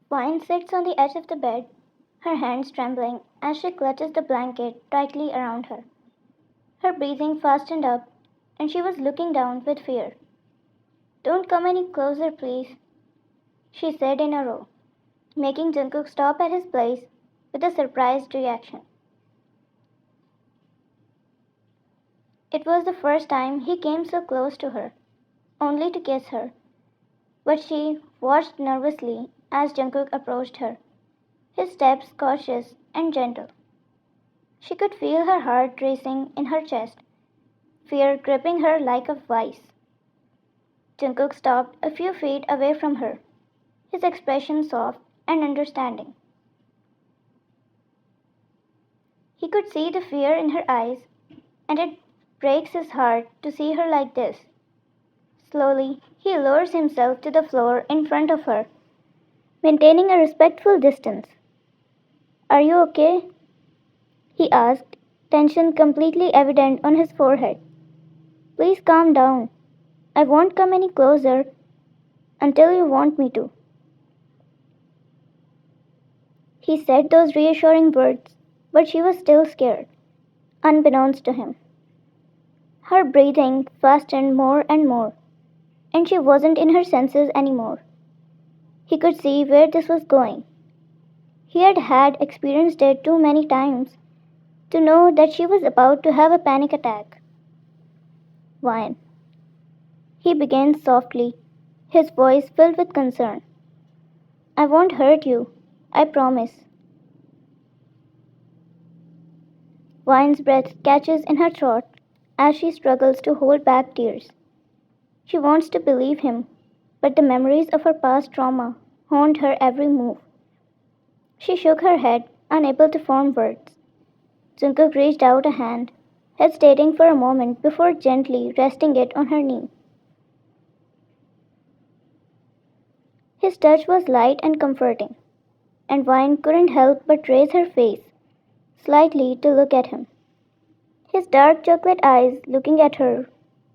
Vine sits on the edge of the bed, her hands trembling as she clutches the blanket tightly around her. Her breathing fastened up, and she was looking down with fear. Don't come any closer, please, she said in a row, making Jungkook stop at his place with a surprised reaction. It was the first time he came so close to her, only to kiss her, but she watched nervously as Jungkook approached her, his steps cautious and gentle. She could feel her heart racing in her chest, fear gripping her like a vice. Jungkook stopped a few feet away from her, his expression soft and understanding. He could see the fear in her eyes, and it breaks his heart to see her like this. Slowly, he lowers himself to the floor in front of her, maintaining a respectful distance. Are you okay? He asked, tension completely evident on his forehead. Please calm down. I won't come any closer until you want me to. He said those reassuring words, but she was still scared, unbeknownst to him. Her breathing fastened more and more, and she wasn't in her senses anymore. He could see where this was going. He had experienced it too many times to know that she was about to have a panic attack. Wine. He began softly, his voice filled with concern. I won't hurt you, I promise. Wine's breath catches in her throat as she struggles to hold back tears. She wants to believe him, but the memories of her past trauma haunt her every move. She shook her head, unable to form words. Jungkook reached out a hand, hesitating for a moment before gently resting it on her knee. His touch was light and comforting, and Vine couldn't help but raise her face slightly to look at him. His dark chocolate eyes looking at her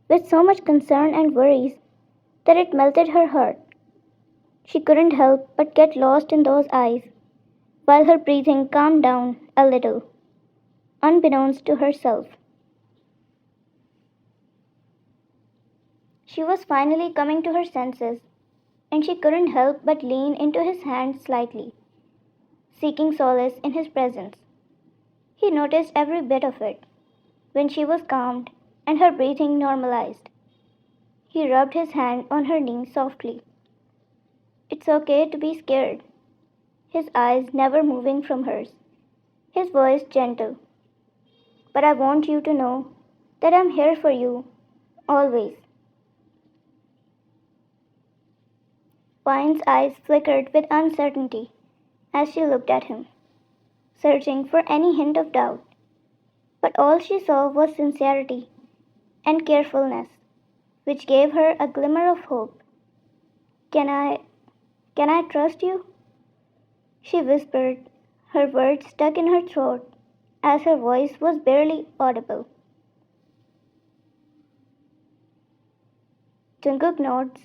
with so much concern and worries that it melted her heart. She couldn't help but get lost in those eyes, while her breathing calmed down a little, unbeknownst to herself. She was finally coming to her senses, and she couldn't help but lean into his hand slightly, seeking solace in his presence. He noticed every bit of it. When she was calmed and her breathing normalized, he rubbed his hand on her knee softly. It's okay to be scared, his eyes never moving from hers, his voice gentle. But I want you to know that I'm here for you, always. Vine's eyes flickered with uncertainty as she looked at him, searching for any hint of doubt. But all she saw was sincerity and carefulness, which gave her a glimmer of hope. Can I trust you? She whispered, her words stuck in her throat as her voice was barely audible. Jungkook nods,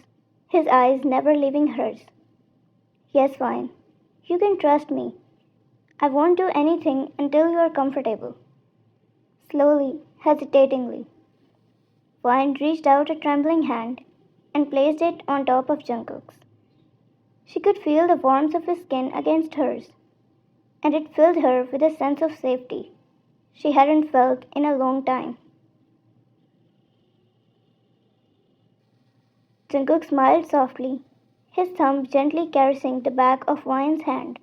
his eyes never leaving hers. Yes, fine. You can trust me. I won't do anything until you are comfortable. Slowly, hesitatingly, Vine reached out a trembling hand and placed it on top of Jungkook's. She could feel the warmth of his skin against hers, and it filled her with a sense of safety she hadn't felt in a long time. Jungkook smiled softly, his thumb gently caressing the back of Vine's hand.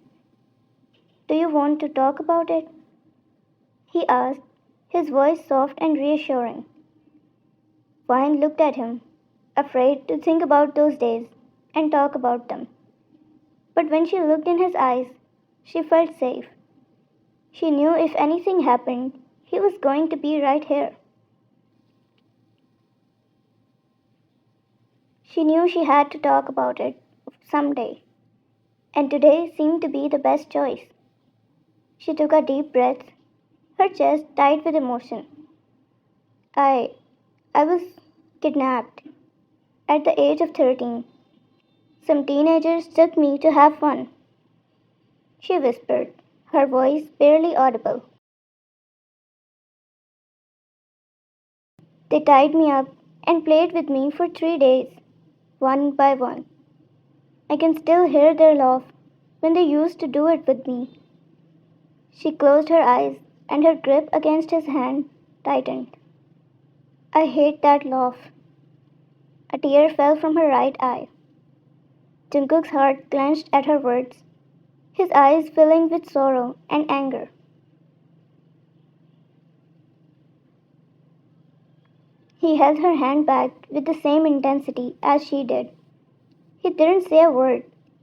Do you want to talk about it? He asked, his voice soft and reassuring. Vine looked at him, afraid to think about those days and talk about them. But when she looked in his eyes, she felt safe. She knew if anything happened, he was going to be right here. She knew she had to talk about it someday, and today seemed to be the best choice. She took a deep breath, her chest tight with emotion. I was kidnapped at the age of 13. Some teenagers took me to have fun. she whispered, her voice barely audible. They tied me up and played with me for 3 days, one by one. I can still hear their laugh when they used to do it with me. She closed her eyes and her grip against his hand tightened. I hate that laugh. A tear fell from her right eye. Jungkook's heart clenched at her words, his eyes filling with sorrow and anger. He held her hand back with the same intensity as she did. He didn't say a word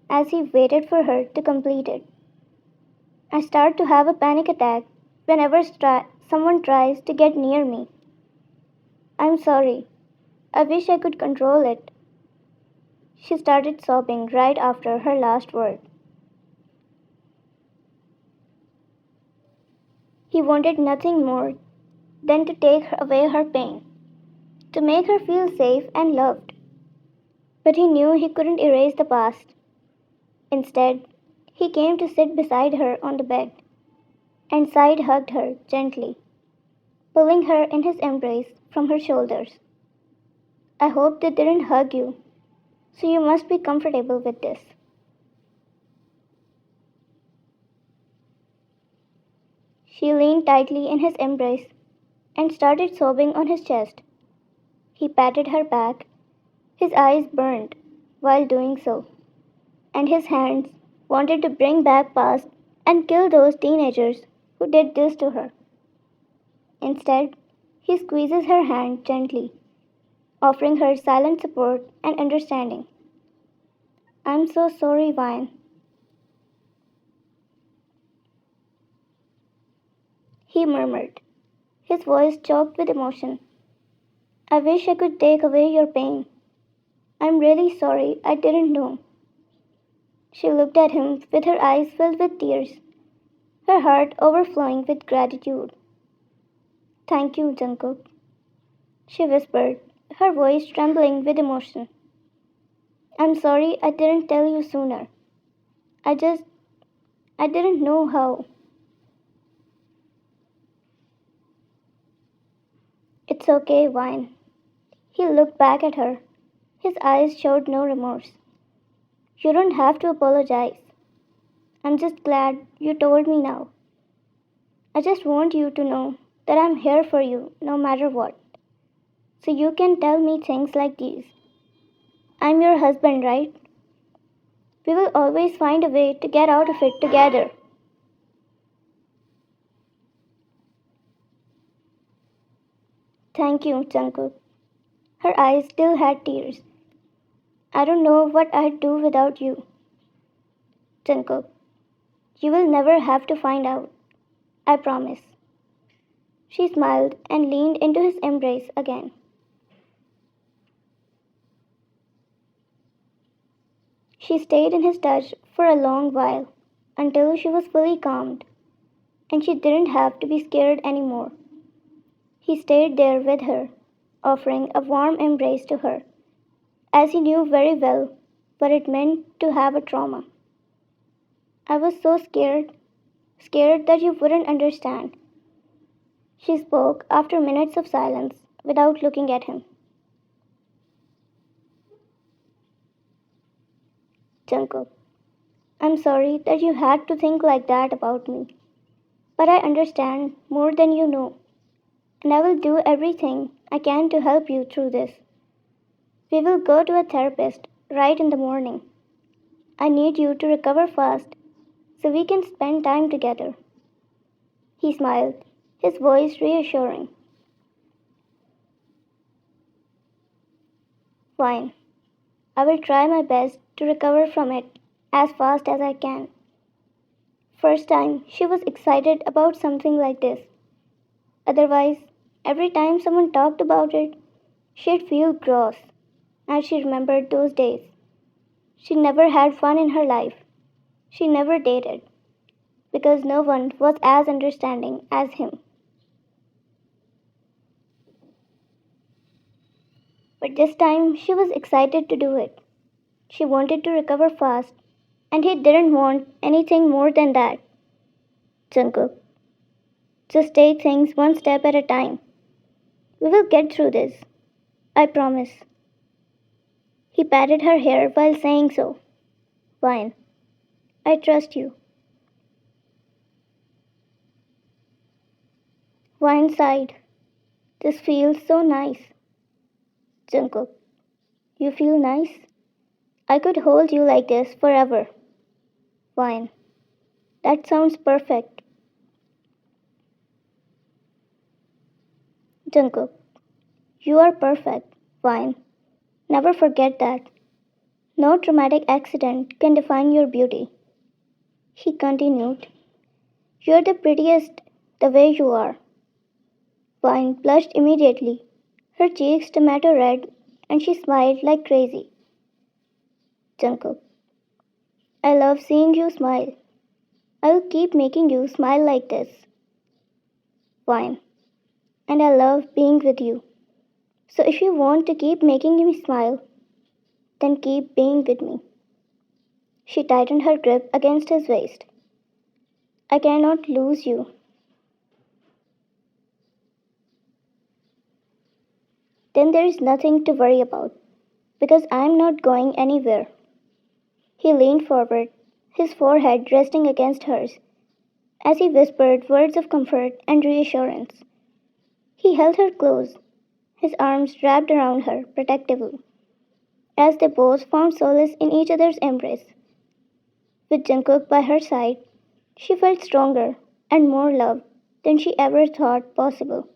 as he waited for her to complete it. I start to have a panic attack whenever someone tries to get near me. I'm sorry. I wish I could control it. She started sobbing right after her last word. He wanted nothing more than to take away her pain, to make her feel safe and loved. But he knew he couldn't erase the past. Instead, he came to sit beside her on the bed and side hugged her gently, pulling her in his embrace from her shoulders. I hope they didn't hug you, so you must be comfortable with this. She leaned tightly in his embrace and started sobbing on his chest. He patted her back, his eyes burned while doing so, and his hands wanted to bring back past and kill those teenagers who did this to her. Instead, he squeezes her hand gently, offering her silent support and understanding. I'm so sorry, Vine, he murmured, his voice choked with emotion. I wish I could take away your pain. I'm really sorry, I didn't know. She looked at him with her eyes filled with tears, her heart overflowing with gratitude. Thank you, Jungkook, she whispered, her voice trembling with emotion. I'm sorry I didn't tell you sooner. I just, I didn't know how. It's okay, Vine. He looked back at her. His eyes showed no remorse. You don't have to apologize. I'm just glad you told me now. I just want you to know that I'm here for you no matter what. So you can tell me things like these. I'm your husband, right? We will always find a way to get out of it together. Thank you, Jungkook. Her eyes still had tears. I don't know what I'd do without you. Jungkook, you will never have to find out. I promise. She smiled and leaned into his embrace again. She stayed in his touch for a long while, until she was fully calmed, and she didn't have to be scared anymore. He stayed there with her, offering a warm embrace to her, as he knew very well what it meant to have a trauma. I was so scared, scared that you wouldn't understand. She spoke after minutes of silence without looking at him. Jungkook, I'm sorry that you had to think like that about me, but I understand more than you know, and I will do everything I can to help you through this. We will go to a therapist right in the morning. I need you to recover fast so we can spend time together. He smiled, his voice reassuring. Fine. I will try my best to recover from it as fast as I can. First time she was excited about something like this. Otherwise, every time someone talked about it, she'd feel gross, and she remembered those days. She never had fun in her life. She never dated, because no one was as understanding as him. But this time she was excited to do it. She wanted to recover fast And he didn't want anything more than that. Jungkook, just take things one step at a time. We will get through this. I promise. He patted her hair while saying so. Fine. I trust you. Vine sighed. This feels so nice. Jungkook, you feel nice? I could hold you like this forever. Vine, that sounds perfect. Jungkook, you are perfect. Vine, never forget that. No traumatic accident can define your beauty. He continued, you're the prettiest the way you are. Vine blushed immediately, her cheeks tomato red, and she smiled like crazy. Jungkook, I love seeing you smile. I will keep making you smile like this. Vine, and I love being with you. So if you want to keep making me smile, then keep being with me. She tightened her grip against his waist. I cannot lose you. Then there is nothing to worry about, because I am not going anywhere. He leaned forward, his forehead resting against hers, as he whispered words of comfort and reassurance. He held her close, his arms wrapped around her protectively, as they both found solace in each other's embrace. With Jungkook by her side, she felt stronger and more loved than she ever thought possible.